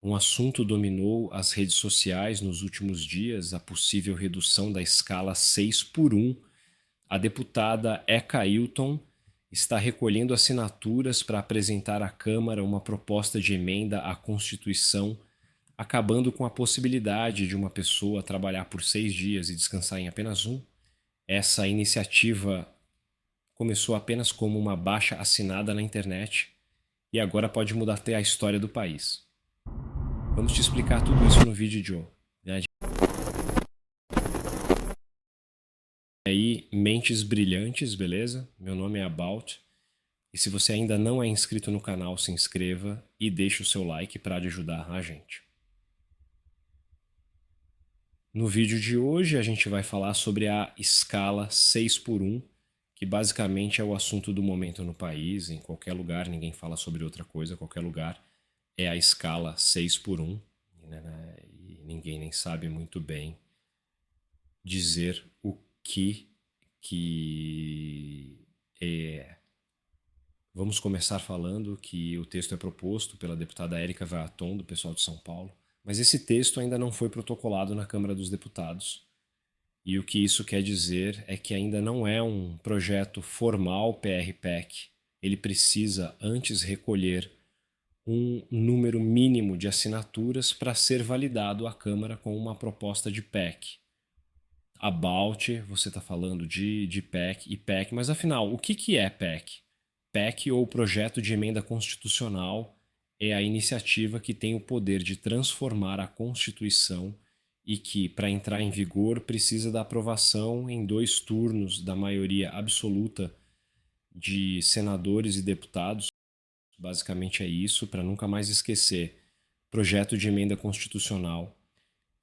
Um assunto dominou as redes sociais nos últimos dias, a possível redução da escala 6 por 1. A deputada Eka Hilton está recolhendo assinaturas para apresentar à Câmara uma proposta de emenda à Constituição, acabando com a possibilidade de uma pessoa trabalhar por 6 dias e descansar em apenas um. Essa iniciativa começou apenas como uma baixa assinada na internet e agora pode mudar até a história do país. Vamos te explicar tudo isso no vídeo de hoje. E aí, mentes brilhantes, beleza? Meu nome é About. E se você ainda não é inscrito no canal, se inscreva e deixe o seu like para ajudar a gente. No vídeo de hoje a gente vai falar sobre a escala 6 por 1, que basicamente é o assunto do momento no país, em qualquer lugar, ninguém fala sobre outra coisa, qualquer lugar é a escala 6 por 1, né? E ninguém nem sabe muito bem dizer o que é. Vamos começar falando que o texto é proposto pela deputada Érica Vaaton, do pessoal de São Paulo, mas esse texto ainda não foi protocolado na Câmara dos Deputados. E o que isso quer dizer é que ainda não é um projeto formal PRPEC. Ele precisa antes recolher um número mínimo de assinaturas para ser validado à Câmara com uma proposta de PEC. About, você está falando de PEC e PEC, mas afinal, o que é PEC? PEC, ou Projeto de Emenda Constitucional, é a iniciativa que tem o poder de transformar a Constituição e que, para entrar em vigor, precisa da aprovação em 2 turnos da maioria absoluta de senadores e deputados. Basicamente é isso, para nunca mais esquecer. Projeto de Emenda Constitucional.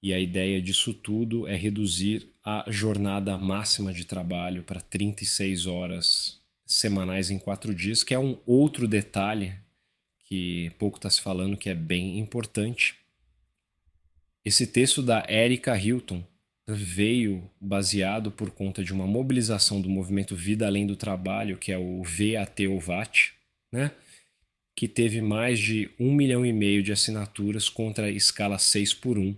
E a ideia disso tudo é reduzir a jornada máxima de trabalho para 36 horas semanais em 4 dias, que é um outro detalhe que pouco está se falando, que é bem importante. Esse texto da Érica Hilton veio baseado por conta de uma mobilização do movimento Vida Além do Trabalho, que é o VAT, né? Que teve mais de 1,5 milhão de assinaturas contra a escala 6 por 1.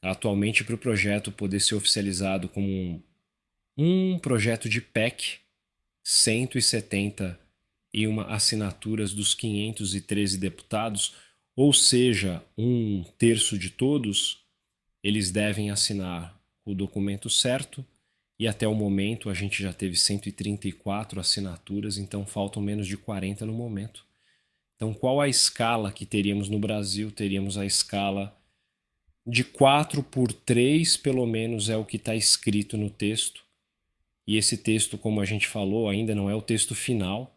Atualmente, para o projeto poder ser oficializado como um projeto de PEC, 171 assinaturas dos 513 deputados, ou seja, 1/3 de todos, eles devem assinar o documento certo, e até o momento a gente já teve 134 assinaturas, então faltam menos de 40 no momento. Então, qual a escala que teríamos no Brasil? Teríamos a escala de 4 por 3, pelo menos é o que está escrito no texto. E esse texto, como a gente falou, ainda não é o texto final,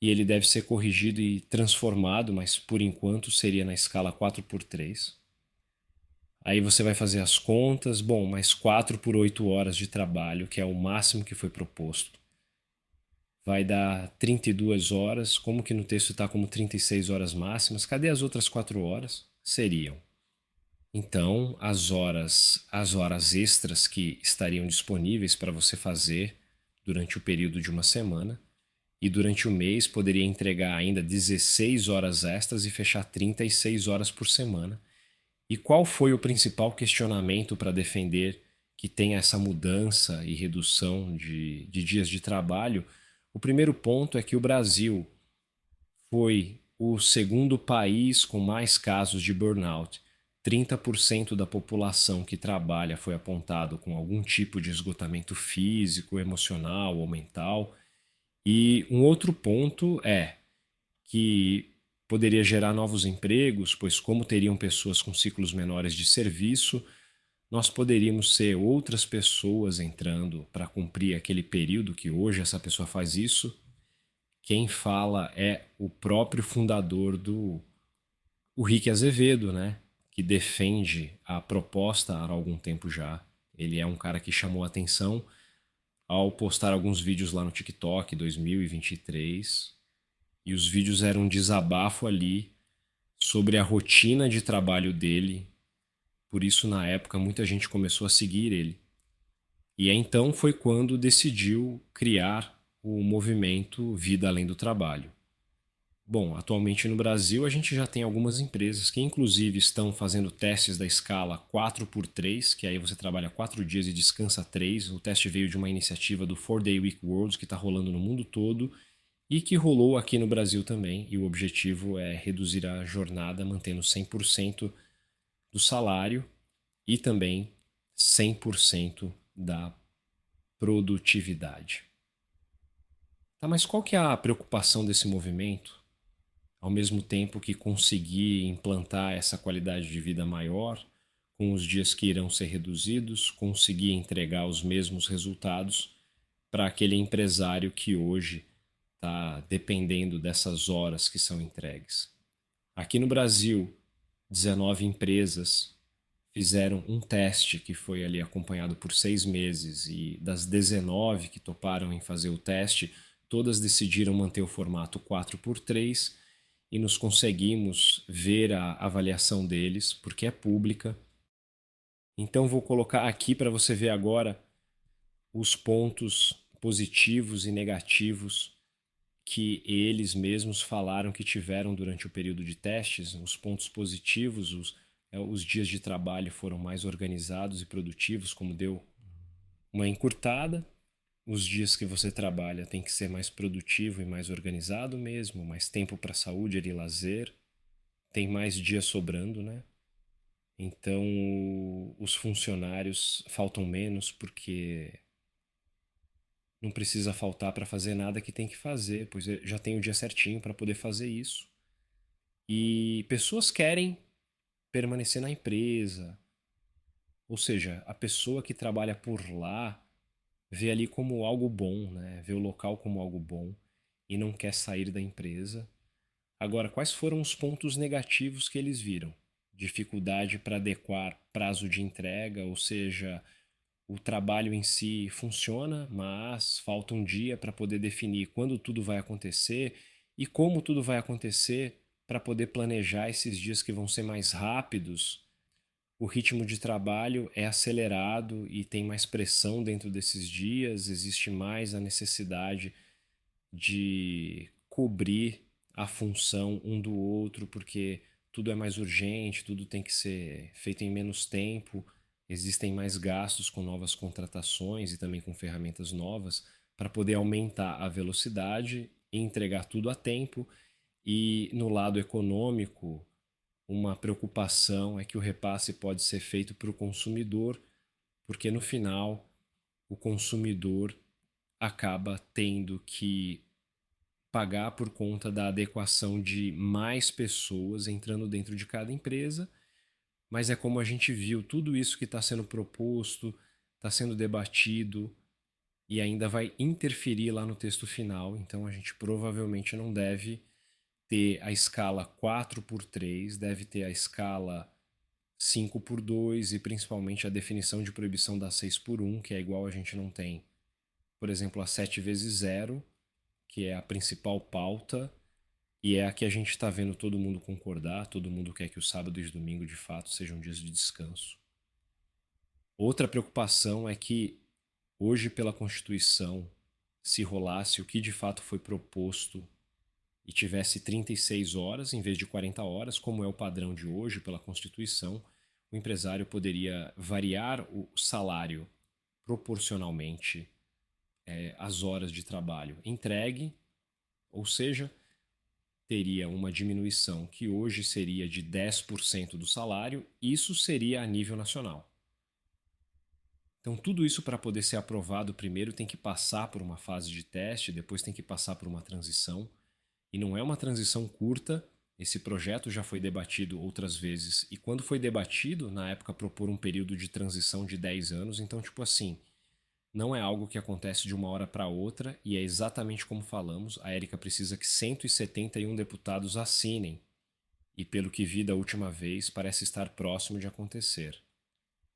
e ele deve ser corrigido e transformado, mas por enquanto seria na escala 4 por 3. Aí você vai fazer as contas, bom, mais 4 por 8 horas de trabalho, que é o máximo que foi proposto. Vai dar 32 horas, como que no texto está como 36 horas máximas? Cadê as outras 4 horas? Seriam. Então, as horas extras que estariam disponíveis para você fazer durante o período de uma semana, e durante o mês poderia entregar ainda 16 horas extras e fechar 36 horas por semana. E qual foi o principal questionamento para defender que tenha essa mudança e redução de dias de trabalho? O primeiro ponto é que o Brasil foi o segundo país com mais casos de burnout. 30% da população que trabalha foi apontado com algum tipo de esgotamento físico, emocional ou mental. E um outro ponto é que poderia gerar novos empregos, pois como teriam pessoas com ciclos menores de serviço, nós poderíamos ser outras pessoas entrando para cumprir aquele período que hoje essa pessoa faz isso. Quem fala é o próprio fundador o Rick Azevedo, né? Que defende a proposta há algum tempo já. Ele é um cara que chamou a atenção ao postar alguns vídeos lá no TikTok 2023. E os vídeos eram um desabafo ali sobre a rotina de trabalho dele. Por isso, na época, muita gente começou a seguir ele. E então foi quando decidiu criar o movimento Vida Além do Trabalho. Bom, atualmente no Brasil a gente já tem algumas empresas que inclusive estão fazendo testes da escala 4x3, que aí você trabalha 4 dias e descansa 3. O teste veio de uma iniciativa do 4-Day Week World que está rolando no mundo todo e que rolou aqui no Brasil também. E o objetivo é reduzir a jornada mantendo 100% do salário e também 100% da produtividade. Tá, mas qual que é a preocupação desse movimento? Ao mesmo tempo que conseguir implantar essa qualidade de vida maior, com os dias que irão ser reduzidos, conseguir entregar os mesmos resultados para aquele empresário que hoje está dependendo dessas horas que são entregues. Aqui no Brasil, 19 empresas fizeram um teste que foi ali acompanhado por 6 meses e das 19 que toparam em fazer o teste, todas decidiram manter o formato 4x3 e nos conseguimos ver a avaliação deles, porque é pública. Então vou colocar aqui para você ver agora os pontos positivos e negativos que eles mesmos falaram que tiveram durante o período de testes. Os pontos positivos, os dias de trabalho foram mais organizados e produtivos, como deu uma encurtada. Os dias que você trabalha tem que ser mais produtivo e mais organizado mesmo, mais tempo para saúde e lazer. Tem mais dias sobrando, né? Então, os funcionários faltam menos porque não precisa faltar para fazer nada que tem que fazer, pois já tem o dia certinho para poder fazer isso. E pessoas querem permanecer na empresa, ou seja, a pessoa que trabalha por lá vê ali como algo bom, né? Vê o local como algo bom e não quer sair da empresa. Agora, quais foram os pontos negativos que eles viram? Dificuldade para adequar prazo de entrega, ou seja, o trabalho em si funciona, mas falta um dia para poder definir quando tudo vai acontecer e como tudo vai acontecer para poder planejar esses dias que vão ser mais rápidos. O ritmo de trabalho é acelerado e tem mais pressão dentro desses dias, existe mais a necessidade de cobrir a função um do outro, porque tudo é mais urgente, tudo tem que ser feito em menos tempo, existem mais gastos com novas contratações e também com ferramentas novas para poder aumentar a velocidade e entregar tudo a tempo. E no lado econômico, uma preocupação é que o repasse pode ser feito para o consumidor, porque no final o consumidor acaba tendo que pagar por conta da adequação de mais pessoas entrando dentro de cada empresa, mas é como a gente viu, tudo isso que está sendo proposto, está sendo debatido e ainda vai interferir lá no texto final, então a gente provavelmente não deve ter a escala 4x3, deve ter a escala 5x2 e principalmente a definição de proibição da 6x1, que é igual a gente não tem, por exemplo, a 7x0, que é a principal pauta e é a que a gente está vendo todo mundo concordar, todo mundo quer que o sábado e o domingo de fato sejam dias de descanso. Outra preocupação é que hoje pela Constituição, se rolasse o que de fato foi proposto e tivesse 36 horas em vez de 40 horas, como é o padrão de hoje pela Constituição, o empresário poderia variar o salário proporcionalmente às horas de trabalho entregue, ou seja, teria uma diminuição que hoje seria de 10% do salário, isso seria a nível nacional. Então, tudo isso para poder ser aprovado, primeiro tem que passar por uma fase de teste, depois tem que passar por uma transição. E não é uma transição curta, esse projeto já foi debatido outras vezes. E quando foi debatido, na época propor um período de transição de 10 anos, então, tipo assim, não é algo que acontece de uma hora para outra e é exatamente como falamos, a Érica precisa que 171 deputados assinem. E pelo que vi da última vez, parece estar próximo de acontecer.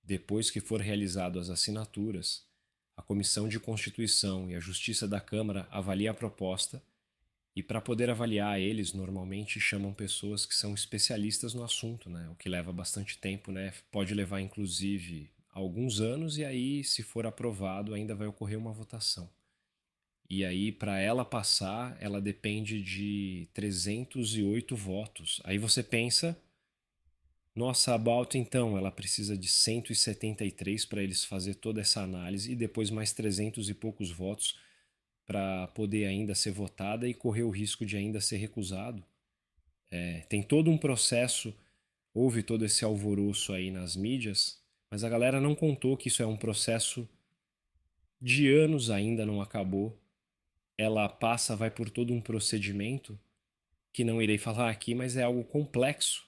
Depois que for realizado as assinaturas, a Comissão de Constituição e a Justiça da Câmara avalia a proposta e para poder avaliar eles, normalmente chamam pessoas que são especialistas no assunto, né? O que leva bastante tempo, né? Pode levar inclusive alguns anos e aí, se for aprovado, ainda vai ocorrer uma votação. E aí, para ela passar, ela depende de 308 votos. Aí você pensa, nossa, a Balto então, ela precisa de 173 para eles fazer toda essa análise e depois mais 300 e poucos votos para poder ainda ser votada e correr o risco de ainda ser recusado. Tem todo um processo, houve todo esse alvoroço aí nas mídias, mas a galera não contou que isso é um processo de anos, ainda não acabou. Ela passa, vai por todo um procedimento que não irei falar aqui, mas é algo complexo.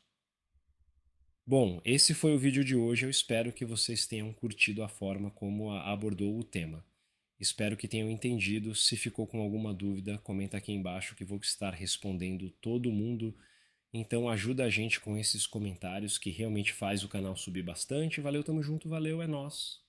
Bom, esse foi o vídeo de hoje. Eu espero que vocês tenham curtido a forma como abordou o tema. Espero que tenham entendido. Se ficou com alguma dúvida, comenta aqui embaixo que vou estar respondendo todo mundo. Então ajuda a gente com esses comentários que realmente faz o canal subir bastante. Valeu, tamo junto, valeu, é nóis.